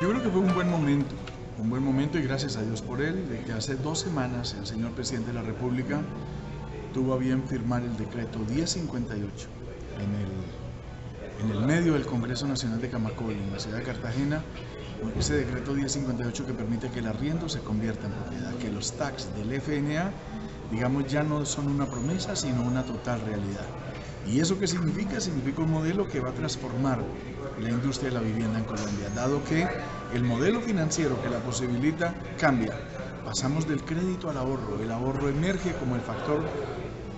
Yo creo que fue un buen momento y gracias a Dios por él, de que hace 2 semanas el señor presidente de la República tuvo a bien firmar el decreto 1058 en el medio del Congreso Nacional de Camacol, en la ciudad de Cartagena, ese decreto 1058 que permite que el arriendo se convierta en propiedad, que los tax del FNA, digamos, ya no son una promesa, sino una total realidad. ¿Y eso qué significa? Significa un modelo que va a transformar la industria de la vivienda en Colombia, dado que el modelo financiero que la posibilita cambia. Pasamos del crédito al ahorro. El ahorro emerge como el factor,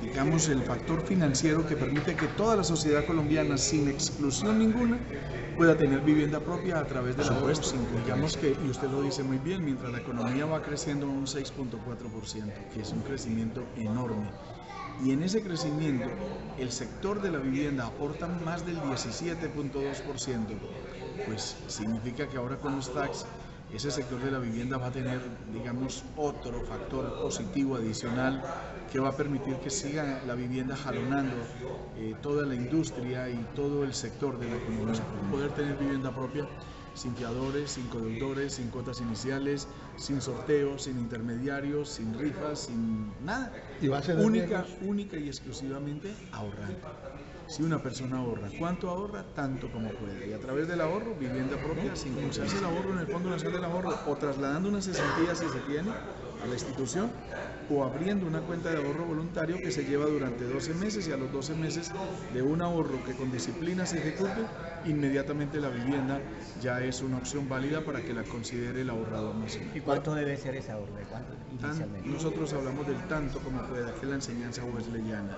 digamos, el factor financiero que permite que toda la sociedad colombiana, sin exclusión ninguna, pueda tener vivienda propia a través del ahorro. Digamos que, y usted lo dice muy bien, mientras la economía va creciendo un 6.4%, que es un crecimiento enorme. Y en ese crecimiento, el sector de la vivienda aporta más del 17.2%, pues significa que ahora con los tax, ese sector de la vivienda va a tener, digamos, otro factor positivo adicional que va a permitir que siga la vivienda jalonando toda la industria y todo el sector de la economía. Poder tener vivienda propia sin fiadores, sin codeudores, sin cuotas iniciales, sin sorteos, sin intermediarios, sin rifas, sin nada. ¿Y va a ser única y exclusivamente ahorrando. Si una persona ahorra, ¿cuánto ahorra? Tanto como puede. Y a través del ahorro, vivienda propia, sin usarse el ahorro en el Fondo Nacional del Ahorro, o trasladando una cesantía si se tiene a la institución, o abriendo una cuenta de ahorro voluntario que se lleva durante 12 meses y a los 12 meses de un ahorro que con disciplina se ejecute, inmediatamente la vivienda ya es una opción válida para que la considere el ahorrador nacional. ¿Y cuánto debe ser ese ahorro? ¿De cuánto inicialmente? Nosotros hablamos del tanto como pueda, que es la enseñanza wesleyana.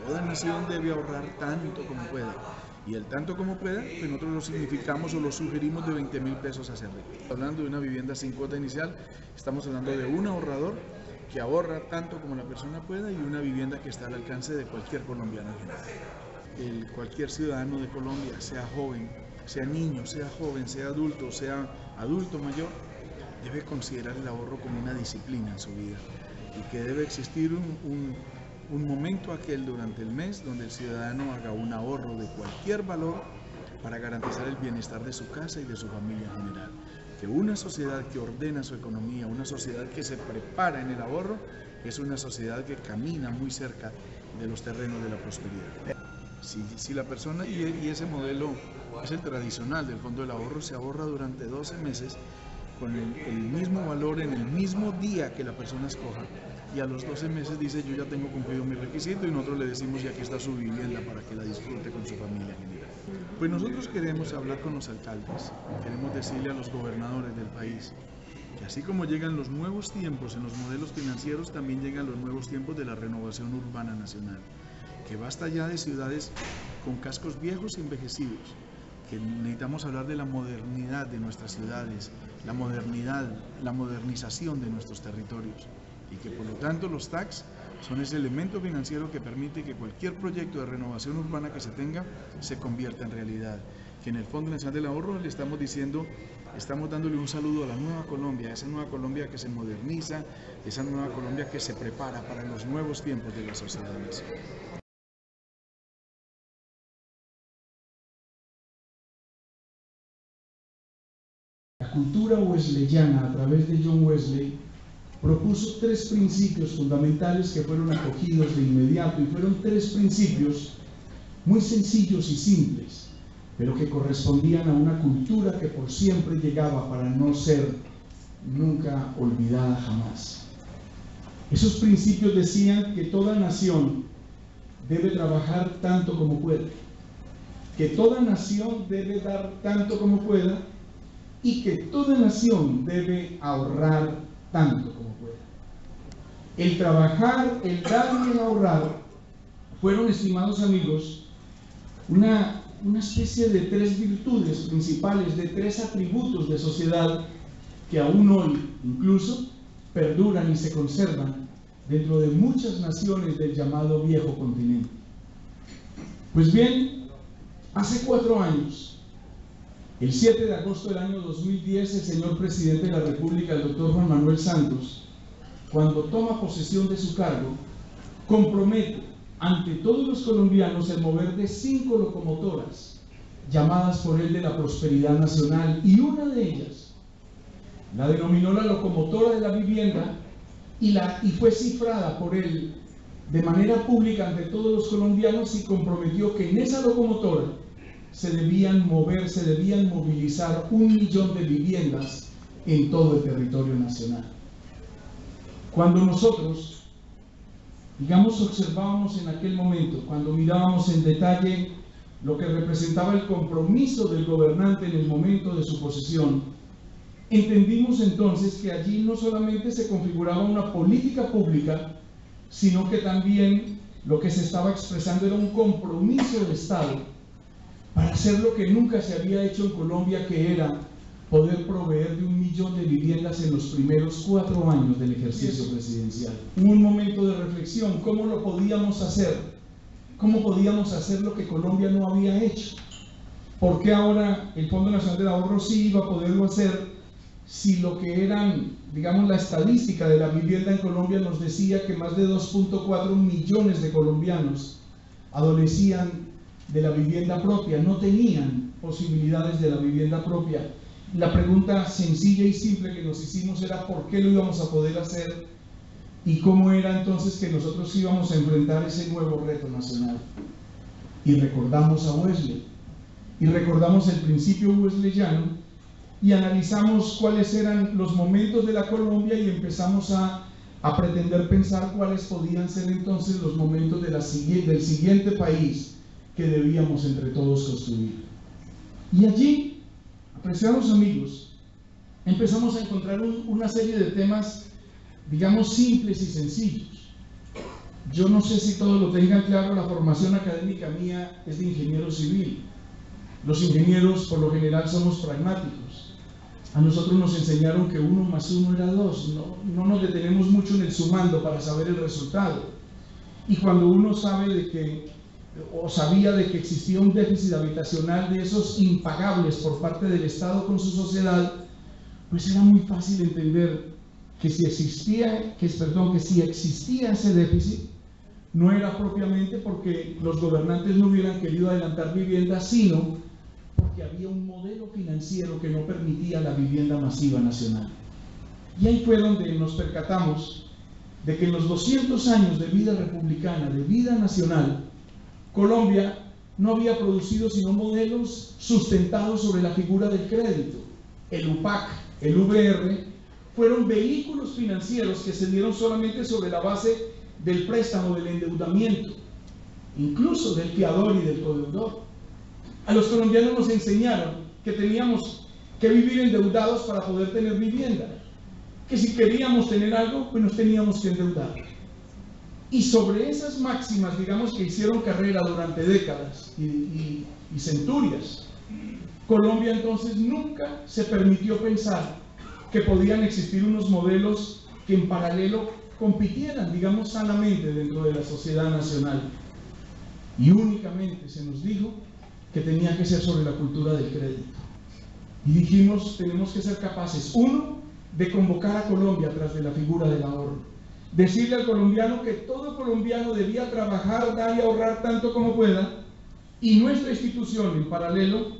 Toda nación debe ahorrar tanto como pueda. Y el tanto como pueda, pues nosotros lo significamos o lo sugerimos de 20.000 pesos hacia arriba. Hablando de una vivienda sin cuota inicial, estamos hablando de un ahorrador que ahorra tanto como la persona pueda y una vivienda que está al alcance de cualquier colombiano en general. Cualquier ciudadano de Colombia, sea joven, sea niño, sea joven, sea adulto mayor, debe considerar el ahorro como una disciplina en su vida y que debe existir un momento aquel durante el mes donde el ciudadano haga un ahorro de cualquier valor para garantizar el bienestar de su casa y de su familia en general. Que una sociedad que ordena su economía, una sociedad que se prepara en el ahorro, es una sociedad que camina muy cerca de los terrenos de la prosperidad. Si la persona, y ese modelo es el tradicional del Fondo del Ahorro, se ahorra durante 12 meses con el mismo valor en el mismo día que la persona escoja, y a los 12 meses dice: yo ya tengo cumplido mi requisito, y nosotros le decimos: y aquí está su vivienda para que la disfrute con su familia en general. Pues nosotros queremos hablar con los alcaldes, queremos decirle a los gobernadores del país que así como llegan los nuevos tiempos en los modelos financieros, también llegan los nuevos tiempos de la renovación urbana nacional, que basta ya de ciudades con cascos viejos y envejecidos, que necesitamos hablar de la modernidad de nuestras ciudades, la modernización de nuestros territorios, y que por lo tanto los tax son ese elemento financiero que permite que cualquier proyecto de renovación urbana que se tenga se convierta en realidad. Que en el Fondo Nacional del Ahorro le estamos diciendo, estamos dándole un saludo a la nueva Colombia, esa nueva Colombia que se moderniza, esa nueva Colombia que se prepara para los nuevos tiempos de la sociedad nacional. La cultura wesleyana, a través de John Wesley, propuso 3 principios fundamentales que fueron acogidos de inmediato, y fueron 3 principios muy sencillos y simples, pero que correspondían a una cultura que por siempre llegaba para no ser nunca olvidada jamás. Esos principios decían que toda nación debe trabajar tanto como pueda, que toda nación debe dar tanto como pueda, y que toda nación debe ahorrar tanto como pueda. El trabajar, el dar y el ahorrar fueron, estimados amigos, una especie de 3 virtudes principales, de 3 atributos de sociedad que aún hoy incluso perduran y se conservan dentro de muchas naciones del llamado viejo continente. Pues bien, hace 4 años, el 7 de agosto del año 2010, el señor presidente de la República, el doctor Juan Manuel Santos, cuando toma posesión de su cargo, compromete ante todos los colombianos el mover de 5 locomotoras llamadas por él de la prosperidad nacional, y una de ellas la denominó la locomotora de la vivienda y fue cifrada por él de manera pública ante todos los colombianos, y comprometió que en esa locomotora se debían movilizar 1 millón de viviendas en todo el territorio nacional. Cuando nosotros, digamos, observábamos en aquel momento, cuando mirábamos en detalle lo que representaba el compromiso del gobernante en el momento de su posesión, entendimos entonces que allí no solamente se configuraba una política pública, sino que también lo que se estaba expresando era un compromiso de Estado para hacer lo que nunca se había hecho en Colombia, que era poder proveer de 1 millón de viviendas en los primeros 4 años del ejercicio presidencial. Hubo un momento de reflexión: ¿cómo lo podíamos hacer? ¿Cómo podíamos hacer lo que Colombia no había hecho? ¿Por qué ahora el Fondo Nacional del Ahorro sí iba a poderlo hacer, si lo que eran, digamos, la estadística de la vivienda en Colombia nos decía que más de 2.4 millones de colombianos adolecían de la vivienda propia, no tenían posibilidades de la vivienda propia? La pregunta sencilla y simple que nos hicimos era: ¿por qué lo íbamos a poder hacer? ¿Y cómo era entonces que nosotros íbamos a enfrentar ese nuevo reto nacional? Y recordamos a Wesley, y recordamos el principio wesleyano, y analizamos cuáles eran los momentos de la Colombia, y empezamos a pretender pensar cuáles podían ser entonces los momentos del siguiente país que debíamos entre todos construir. Y allí, apreciados amigos, empezamos a encontrar una serie de temas, digamos, simples y sencillos. Yo no sé si todos lo tengan claro, la formación académica mía es de ingeniero civil. Los ingenieros por lo general somos pragmáticos. A nosotros nos enseñaron que 1 más 1 era 2, no nos detenemos mucho en el sumando para saber el resultado. Y cuando uno sabe sabía de que existía un déficit habitacional de esos impagables por parte del Estado con su sociedad, pues era muy fácil entender que si existía ese déficit, no era propiamente porque los gobernantes no hubieran querido adelantar viviendas, sino porque había un modelo financiero que no permitía la vivienda masiva nacional. Y ahí fue donde nos percatamos de que en los 200 años de vida republicana, de vida nacional, Colombia no había producido sino modelos sustentados sobre la figura del crédito. El UPAC, el VR, fueron vehículos financieros que se dieron solamente sobre la base del préstamo, del endeudamiento, incluso del fiador y del codeudor. A los colombianos nos enseñaron que teníamos que vivir endeudados para poder tener vivienda, que si queríamos tener algo, pues nos teníamos que endeudar. Y sobre esas máximas, digamos, que hicieron carrera durante décadas y centurias, Colombia entonces nunca se permitió pensar que podían existir unos modelos que en paralelo compitieran, digamos, sanamente dentro de la sociedad nacional. Y únicamente se nos dijo que tenía que ser sobre la cultura del crédito. Y dijimos: tenemos que ser capaces, uno, de convocar a Colombia tras de la figura del ahorro. Decirle al colombiano que todo colombiano debía trabajar, dar y ahorrar tanto como pueda, y nuestra institución en paralelo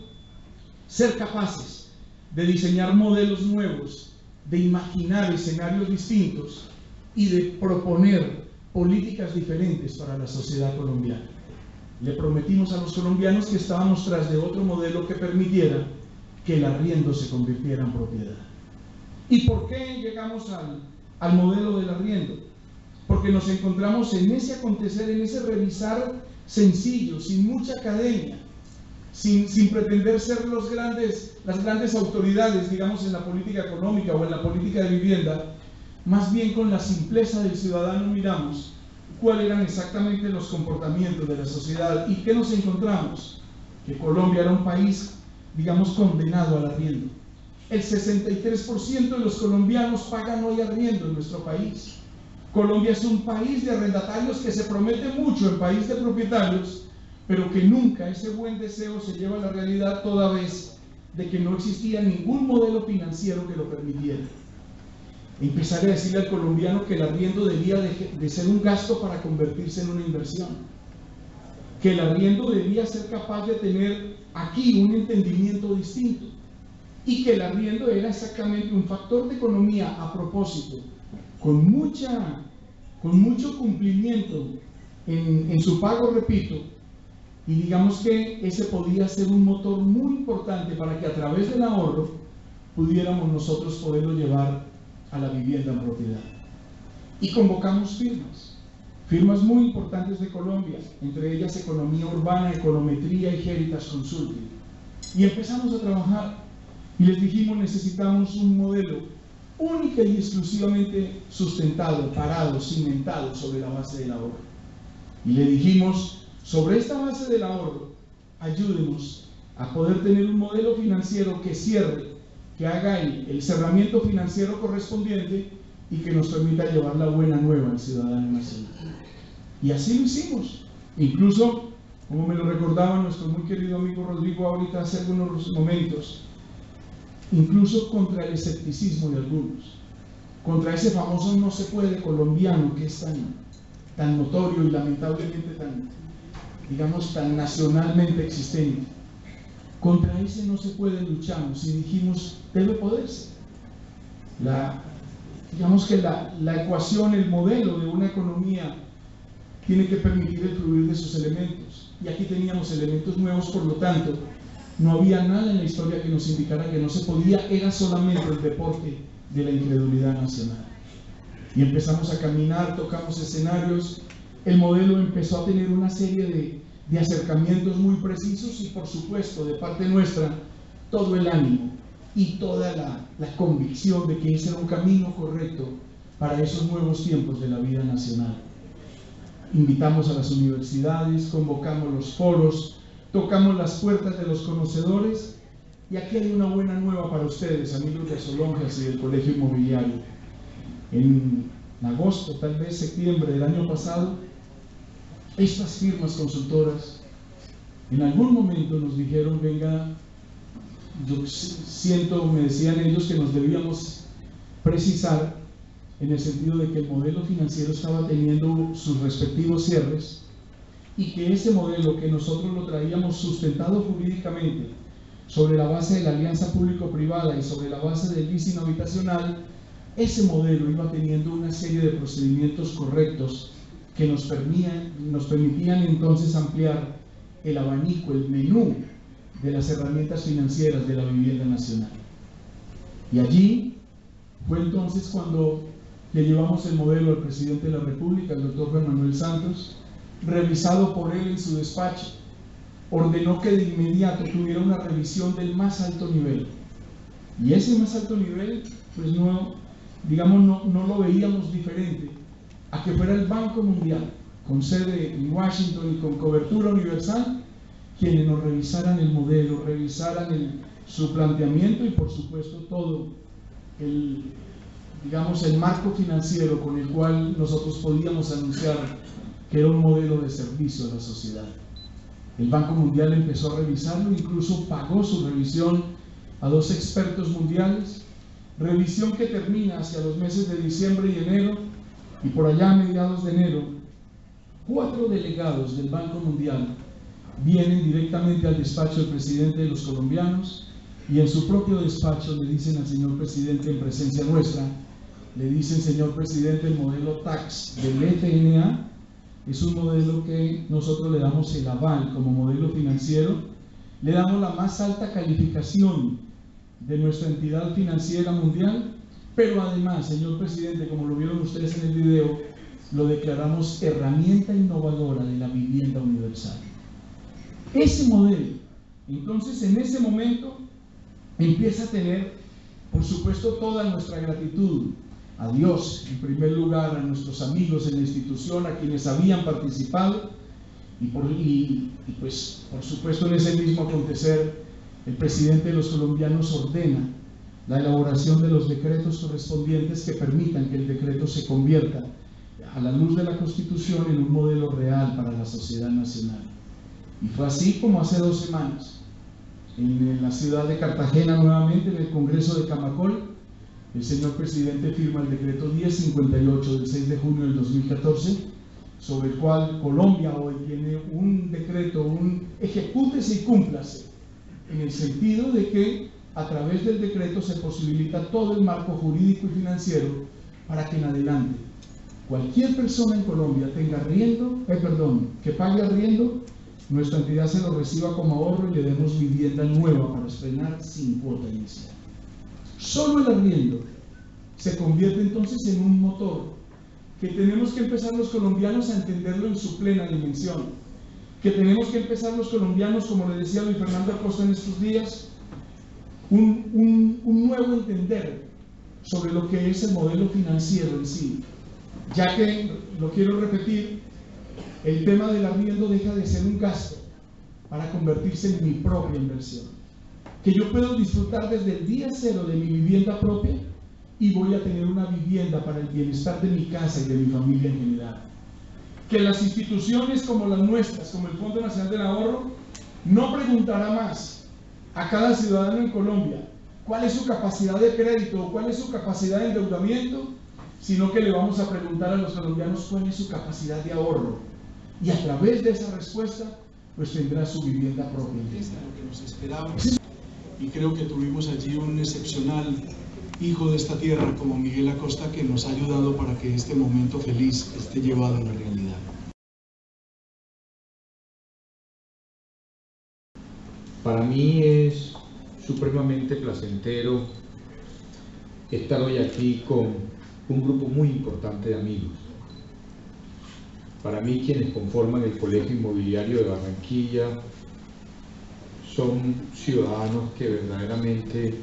ser capaces de diseñar modelos nuevos, de imaginar escenarios distintos y de proponer políticas diferentes para la sociedad colombiana. Le prometimos a los colombianos que estábamos tras de otro modelo que permitiera que el arriendo se convirtiera en propiedad. ¿Y por qué llegamos al modelo del arriendo? Porque nos encontramos en ese acontecer, en ese revisar sencillo, sin mucha academia, sin pretender ser las grandes autoridades, digamos, en la política económica o en la política de vivienda. Más bien con la simpleza del ciudadano miramos cuáles eran exactamente los comportamientos de la sociedad. ¿Y qué nos encontramos? Que Colombia era un país, digamos, condenado al arriendo. El 63% de los colombianos pagan hoy arriendo en nuestro país. Colombia es un país de arrendatarios que se promete mucho en país de propietarios, pero que nunca ese buen deseo se lleva a la realidad, toda vez de que no existía ningún modelo financiero que lo permitiera. Empezar a decirle al colombiano que el arriendo debía de ser un gasto para convertirse en una inversión. que el arriendo debía ser capaz de tener aquí un entendimiento distinto y que el arriendo era exactamente un factor de economía a propósito, con mucho cumplimiento en su pago, repito, y digamos que ese podía ser un motor muy importante para que a través del ahorro pudiéramos nosotros poderlo llevar a la vivienda en propiedad. Y convocamos firmas muy importantes de Colombia, entre ellas Economía Urbana, Econometría y Heritage Consulting. Y empezamos a trabajar y les dijimos: necesitamos un modelo única y exclusivamente sustentado, parado, cimentado sobre la base del ahorro. Y le dijimos: sobre esta base del ahorro, ayúdenos a poder tener un modelo financiero que cierre, que haga el cerramiento financiero correspondiente y que nos permita llevar la buena nueva al ciudadano nacional. Y así lo hicimos. Incluso, como me lo recordaba nuestro muy querido amigo Rodrigo ahorita hace algunos momentos, incluso contra el escepticismo de algunos, contra ese famoso no se puede colombiano que es tan notorio y lamentablemente tan nacionalmente existente. Contra ese no se puede luchamos y dijimos: debe poderse. Digamos que la ecuación, el modelo de una economía tiene que permitir el fluir de sus elementos. Y aquí teníamos elementos nuevos, por lo tanto, no había nada en la historia que nos indicara que no se podía, era solamente el deporte de la incredulidad nacional. Y empezamos a caminar, tocamos escenarios, el modelo empezó a tener una serie de acercamientos muy precisos y, por supuesto, de parte nuestra, todo el ánimo y toda la convicción de que ese era un camino correcto para esos nuevos tiempos de la vida nacional. Invitamos a las universidades, convocamos los foros, tocamos las puertas de los conocedores, y aquí hay una buena nueva para ustedes, amigos de Solonjas y del Colegio Inmobiliario. En agosto, tal vez septiembre del año pasado, estas firmas consultoras en algún momento nos dijeron: venga, yo siento, me decían ellos, que nos debíamos precisar en el sentido de que el modelo financiero estaba teniendo sus respectivos cierres y que ese modelo que nosotros lo traíamos sustentado jurídicamente sobre la base de la alianza público-privada y sobre la base del leasing habitacional, ese modelo iba teniendo una serie de procedimientos correctos que nos permitían entonces ampliar el abanico, el menú de las herramientas financieras de la vivienda nacional. Y allí fue entonces cuando le llevamos el modelo al presidente de la República, el doctor Juan Manuel Santos, revisado por él en su despacho. Ordenó que de inmediato tuviera una revisión del más alto nivel. Y ese más alto nivel, pues no lo veíamos diferente a que fuera el Banco Mundial, con sede en Washington y con cobertura universal, quienes nos revisaran el modelo, revisaran su planteamiento y, por supuesto, todo el marco financiero con el cual nosotros podíamos anunciar que era un modelo de servicio a la sociedad. El Banco Mundial empezó a revisarlo, incluso pagó su revisión a 2 expertos mundiales, revisión que termina hacia los meses de diciembre y enero, y por allá a mediados de enero, 4 delegados del Banco Mundial vienen directamente al despacho del presidente de los colombianos y en su propio despacho le dicen al señor presidente, en presencia nuestra, le dicen: señor presidente, el modelo TAX del FNA es un modelo que nosotros le damos el aval como modelo financiero, le damos la más alta calificación de nuestra entidad financiera mundial, pero además, señor presidente, como lo vieron ustedes en el video, lo declaramos herramienta innovadora de la vivienda universal. Ese modelo, entonces, en ese momento empieza a tener, por supuesto, toda nuestra gratitud a Dios, en primer lugar, a nuestros amigos en la institución, a quienes habían participado, y pues, por supuesto, en ese mismo acontecer, el presidente de los colombianos ordena la elaboración de los decretos correspondientes que permitan que el decreto se convierta, a la luz de la Constitución, en un modelo real para la sociedad nacional. Y fue así como hace 2 semanas, en la ciudad de Cartagena, nuevamente en el Congreso de Camacol, el señor presidente firma el decreto 1058 del 6 de junio del 2014, sobre el cual Colombia hoy tiene un decreto, un ejecútese y cúmplase, en el sentido de que a través del decreto se posibilita todo el marco jurídico y financiero para que en adelante cualquier persona en Colombia tenga que pague arriendo, nuestra entidad se lo reciba como ahorro y le demos vivienda nueva para estrenar sin cuota inicial. Solo el arriendo se convierte entonces en un motor que tenemos que empezar los colombianos a entenderlo en su plena dimensión, que tenemos que empezar los colombianos, como le decía Luis Fernando Acosta en estos días, un nuevo entender sobre lo que es el modelo financiero en sí, ya que, lo quiero repetir, el tema del arriendo deja de ser un gasto para convertirse en mi propia inversión, que yo puedo disfrutar desde el día cero de mi vivienda propia y voy a tener una vivienda para el bienestar de mi casa y de mi familia en general. Que las instituciones como las nuestras, como el Fondo Nacional del Ahorro, no preguntará más a cada ciudadano en Colombia cuál es su capacidad de crédito o cuál es su capacidad de endeudamiento, sino que le vamos a preguntar a los colombianos cuál es su capacidad de ahorro. Y a través de esa respuesta, pues tendrá su vivienda propia. Es lo que nos esperábamos. Y creo que tuvimos allí un excepcional hijo de esta tierra como Miguel Acosta, que nos ha ayudado para que este momento feliz esté llevado a la realidad. Para mí es supremamente placentero estar hoy aquí con un grupo muy importante de amigos. Para mí, quienes conforman el Colegio Inmobiliario de Barranquilla son ciudadanos que verdaderamente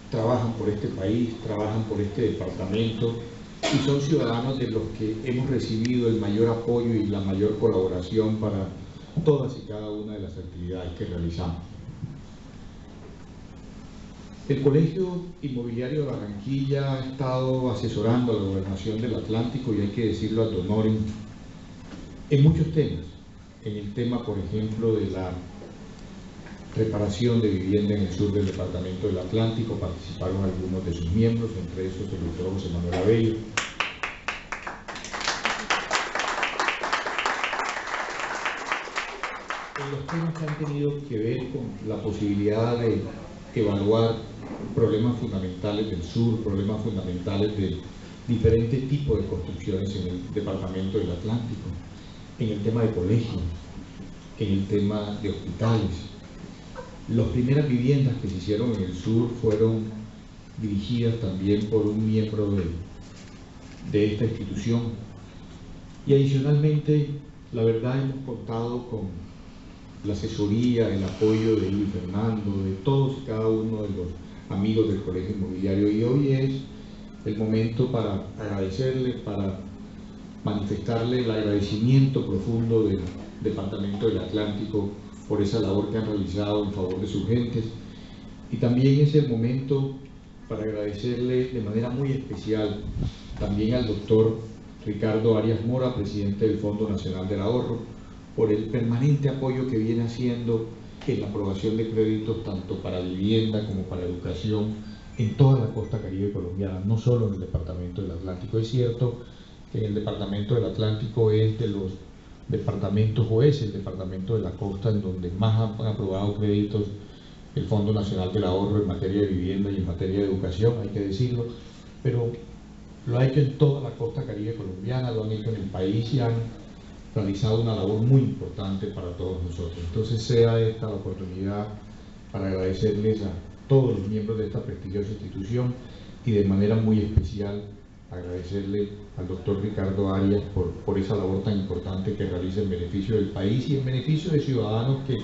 trabajan por este país, trabajan por este departamento y son ciudadanos de los que hemos recibido el mayor apoyo y la mayor colaboración para todas y cada una de las actividades que realizamos. El Colegio Inmobiliario de Barranquilla ha estado asesorando a la Gobernación del Atlántico, y hay que decirlo ad honorem, en muchos temas. En el tema, por ejemplo, de la reparación de vivienda en el sur del departamento del Atlántico, participaron algunos de sus miembros, entre esos el doctor José Manuel Abello. En los temas que han tenido que ver con la posibilidad de evaluar problemas fundamentales del sur, problemas fundamentales de diferentes tipos de construcciones en el departamento del Atlántico, en el tema de colegios, en el tema de hospitales. Las primeras viviendas que se hicieron en el sur fueron dirigidas también por un miembro de esta institución. Y adicionalmente, la verdad, hemos contado con la asesoría, el apoyo de Luis Fernando, de todos y cada uno de los amigos del Colegio Inmobiliario, y hoy es el momento para agradecerle, para manifestarle el agradecimiento profundo del Departamento del Atlántico por esa labor que han realizado en favor de sus gentes, y también es el momento para agradecerle de manera muy especial también al doctor Ricardo Arias Mora, presidente del Fondo Nacional del Ahorro, por el permanente apoyo que viene haciendo en la aprobación de créditos tanto para vivienda como para educación en toda la costa caribe colombiana, no solo en el departamento del Atlántico. Es cierto que el departamento del Atlántico es de los departamentos, o es el departamento de la costa en donde más han aprobado créditos el Fondo Nacional del Ahorro en materia de vivienda y en materia de educación, hay que decirlo, pero lo ha hecho en toda la costa caribe colombiana, lo han hecho en el país y han realizado una labor muy importante para todos nosotros. Entonces sea esta la oportunidad para agradecerles a todos los miembros de esta prestigiosa institución, y de manera muy especial agradecerle al doctor Ricardo Arias por esa labor tan importante que realiza en beneficio del país y en beneficio de ciudadanos que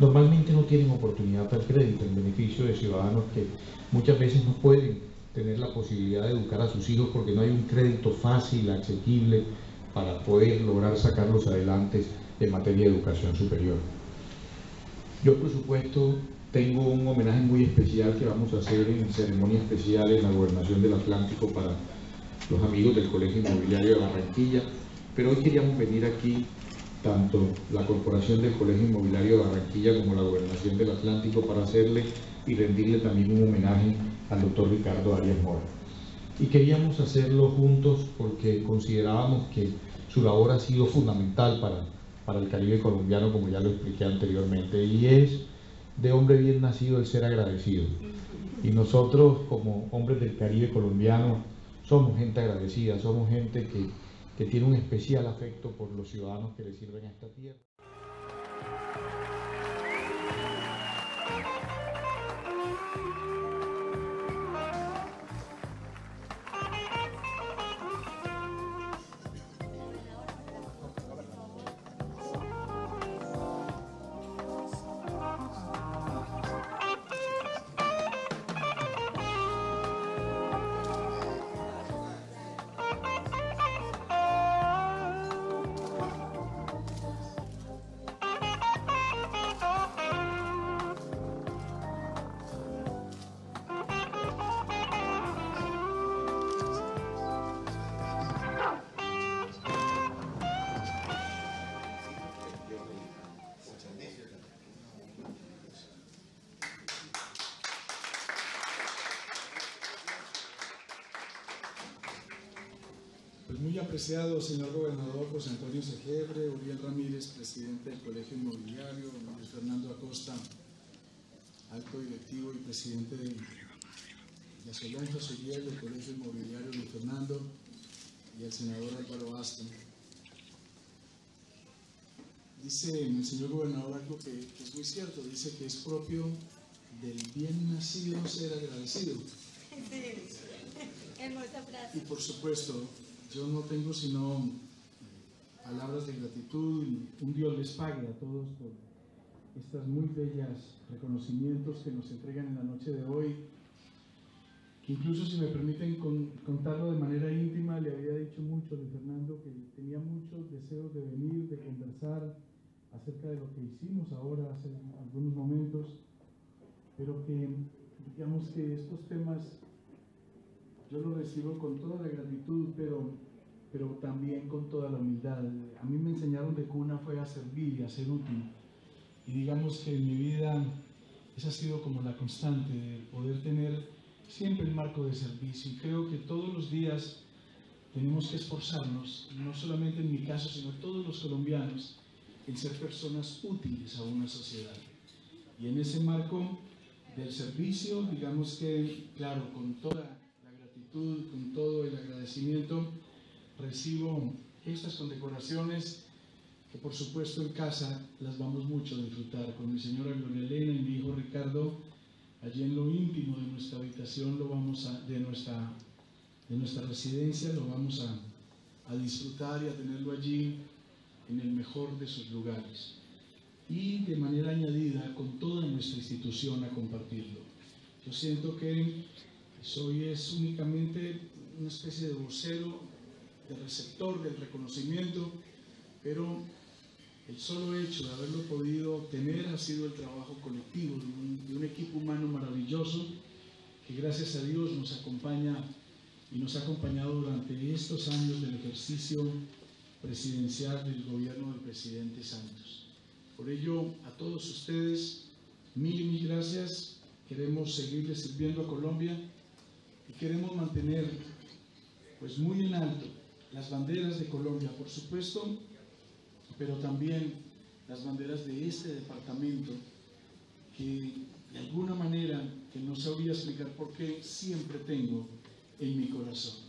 normalmente no tienen oportunidad para el crédito, en beneficio de ciudadanos que muchas veces no pueden tener la posibilidad de educar a sus hijos porque no hay un crédito fácil, asequible, para poder lograr sacarlos adelante en materia de educación superior. Yo, por supuesto, tengo un homenaje muy especial que vamos a hacer en ceremonia especial en la Gobernación del Atlántico para los amigos del Colegio Inmobiliario de Barranquilla, pero hoy queríamos venir aquí, tanto la Corporación del Colegio Inmobiliario de Barranquilla como la Gobernación del Atlántico, para hacerle y rendirle también un homenaje al doctor Ricardo Arias Mora. Y queríamos hacerlo juntos porque considerábamos que su labor ha sido fundamental para el Caribe colombiano, como ya lo expliqué anteriormente, y es de hombre bien nacido el ser agradecido. Y nosotros, como hombres del Caribe colombiano, somos gente agradecida, somos gente que tiene un especial afecto por los ciudadanos que le sirven a esta tierra. Pues muy apreciado señor gobernador José Antonio Segebre, Uriel Ramírez, presidente del Colegio Inmobiliario, Luis Fernando Acosta, alto directivo y presidente de Solonza Soyiel del Colegio Inmobiliario, Luis Fernando, y el senador Álvaro Aston. Dice el señor gobernador algo que es muy cierto, dice que es propio del bien nacido ser agradecido. Sí, hermosa frase. Y por supuesto, yo no tengo sino palabras de gratitud y un Dios les pague a todos por estas muy bellas reconocimientos que nos entregan en la noche de hoy. Que incluso, si me permiten contarlo de manera íntima, le había dicho mucho a Luis Fernando que tenía muchos deseos de venir, de conversar acerca de lo que hicimos ahora hace algunos momentos, pero que digamos que estos temas yo los recibo con toda la gratitud, pero también con toda la humildad. A mí me enseñaron de cuna fue a servir y a ser útil, y digamos que en mi vida esa ha sido como la constante, de poder tener siempre el marco de servicio, y creo que todos los días tenemos que esforzarnos, no solamente en mi caso, sino todos los colombianos, en ser personas útiles a una sociedad. Y en ese marco del servicio, digamos que, claro, con toda la gratitud, con todo el agradecimiento, recibo estas condecoraciones que por supuesto en casa las vamos mucho a disfrutar. Con mi señora Gloria Elena y mi hijo Ricardo, allí en lo íntimo de nuestra habitación, de nuestra residencia, lo vamos a disfrutar y a tenerlo allí en el mejor de sus lugares. Y de manera añadida, con toda nuestra institución a compartirlo. Yo siento que soy únicamente una especie de vocero, de receptor del reconocimiento, pero el solo hecho de haberlo podido tener ha sido el trabajo colectivo de un equipo humano maravilloso que, gracias a Dios, nos acompaña y nos ha acompañado durante estos años del ejercicio presidencial del gobierno del presidente Santos. Por ello, a todos ustedes, mil gracias. Queremos seguirles sirviendo a Colombia y queremos mantener pues muy en alto las banderas de Colombia, por supuesto, pero también las banderas de este departamento, que de alguna manera, que no sabría explicar por qué, siempre tengo en mi corazón.